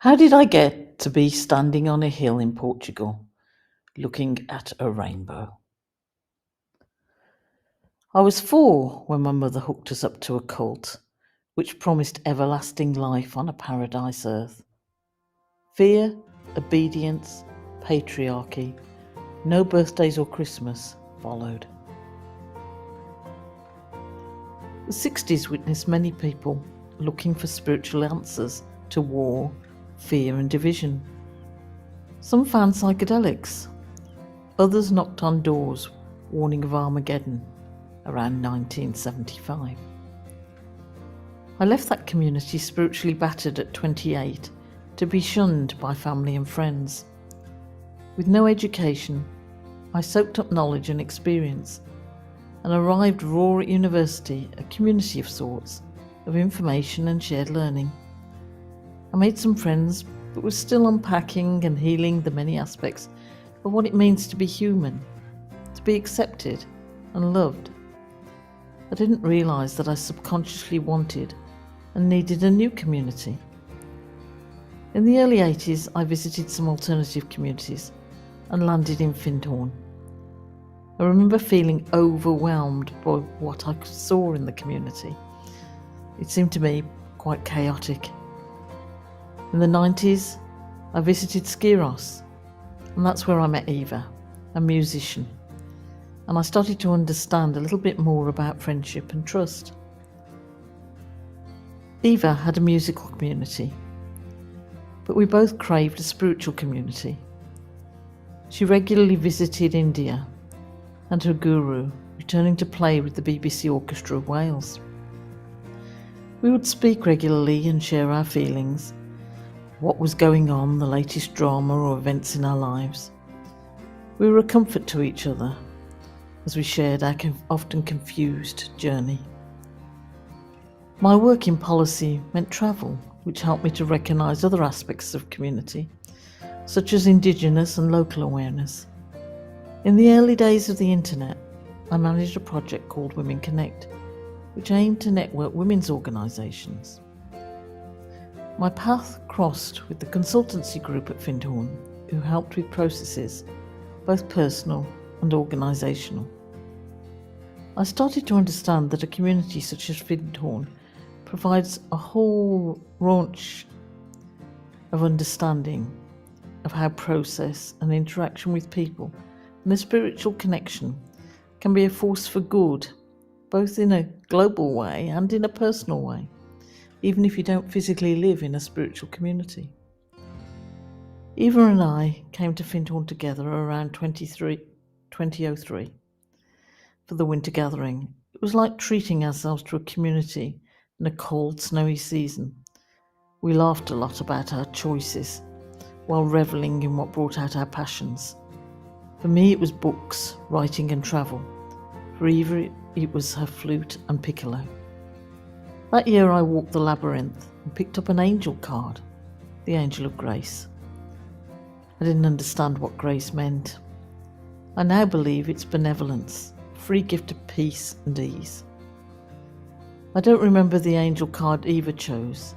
How did I get to be standing on a hill in Portugal, looking at a rainbow? I was 4 when my mother hooked us up to a cult, which promised everlasting life on a paradise earth. Fear, obedience, patriarchy, no birthdays or Christmas followed. The 60s witnessed many people looking for spiritual answers to war, fear and division. Some found psychedelics. Others knocked on doors warning of Armageddon around 1975. I left that community spiritually battered at 28 to be shunned by family and friends. With no education, I soaked up knowledge and experience and arrived raw at university, a community of sorts, of information and shared learning. I made some friends, but was still unpacking and healing the many aspects of what it means to be human, to be accepted and loved. I didn't realise that I subconsciously wanted and needed a new community. In the early 80s, I visited some alternative communities and landed in Findhorn. I remember feeling overwhelmed by what I saw in the community. It seemed to me quite chaotic. In the 90s, I visited Skiros, and that's where I met Eva, a musician, and I started to understand a little bit more about friendship and trust. Eva had a musical community, but we both craved a spiritual community. She regularly visited India and her guru, returning to play with the BBC Orchestra of Wales. We would speak regularly and share our feelings, what was going on, the latest drama or events in our lives. We were a comfort to each other as we shared our often confused journey. My work in policy meant travel, which helped me to recognise other aspects of community, such as Indigenous and local awareness. In the early days of the internet, I managed a project called Women Connect, which aimed to network women's organisations. My path crossed with the consultancy group at Findhorn, who helped with processes, both personal and organisational. I started to understand that a community such as Findhorn provides a whole range of understanding of how process and interaction with people and a spiritual connection can be a force for good, both in a global way and in a personal way, even if you don't physically live in a spiritual community. Eva and I came to Findhorn together around 2003 for the winter gathering. It was like treating ourselves to a community in a cold, snowy season. We laughed a lot about our choices while revelling in what brought out our passions. For me, it was books, writing and travel. For Eva, it was her flute and piccolo. That year I walked the labyrinth and picked up an angel card, the Angel of Grace. I didn't understand what grace meant. I now believe it's benevolence, a free gift of peace and ease. I don't remember the angel card Eva chose.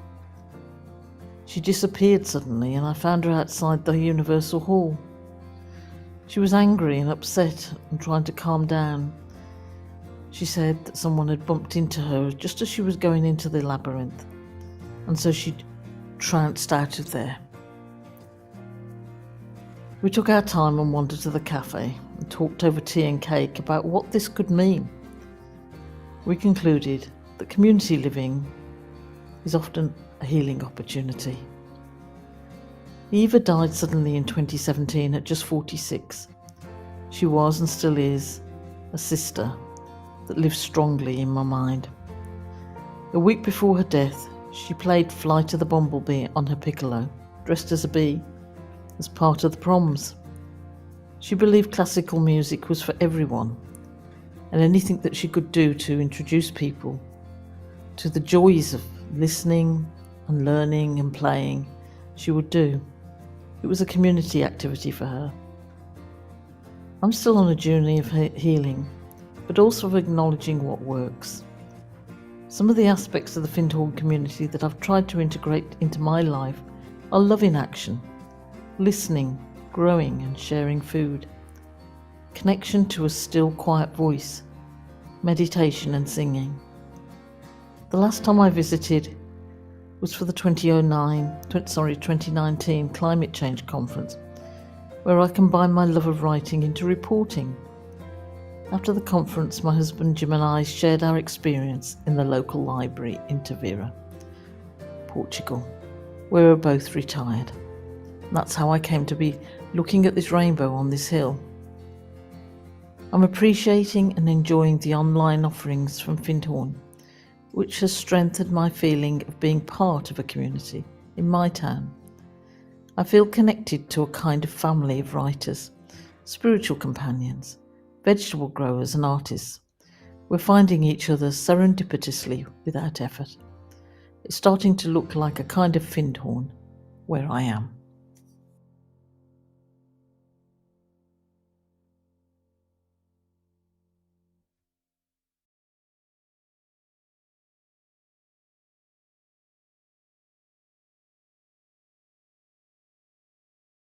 She disappeared suddenly and I found her outside the Universal Hall. She was angry and upset and trying to calm down. She said that someone had bumped into her just as she was going into the labyrinth, and so she trounced out of there. We took our time and wandered to the cafe and talked over tea and cake about what this could mean. We concluded that community living is often a healing opportunity. Eva died suddenly in 2017 at just 46. She was and still is a sister that lives strongly in my mind. A week before her death, she played Flight of the Bumblebee on her piccolo, dressed as a bee, as part of the proms. She believed classical music was for everyone, and anything that she could do to introduce people to the joys of listening and learning and playing, she would do. It was a community activity for her. I'm still on a journey of healing, but also of acknowledging what works. Some of the aspects of the Findhorn community that I've tried to integrate into my life are love in action, listening, growing and sharing food, connection to a still quiet voice, meditation and singing. The last time I visited was for the 2019 Climate Change Conference, where I combined my love of writing into reporting. After the conference, my husband Jim and I shared our experience in the local library in Tavira, Portugal, where we're both retired. That's how I came to be looking at this rainbow on this hill. I'm appreciating and enjoying the online offerings from Findhorn, which has strengthened my feeling of being part of a community in my town. I feel connected to a kind of family of writers, spiritual companions, vegetable growers and artists. We're finding each other serendipitously without effort. It's starting to look like a kind of Findhorn where I am.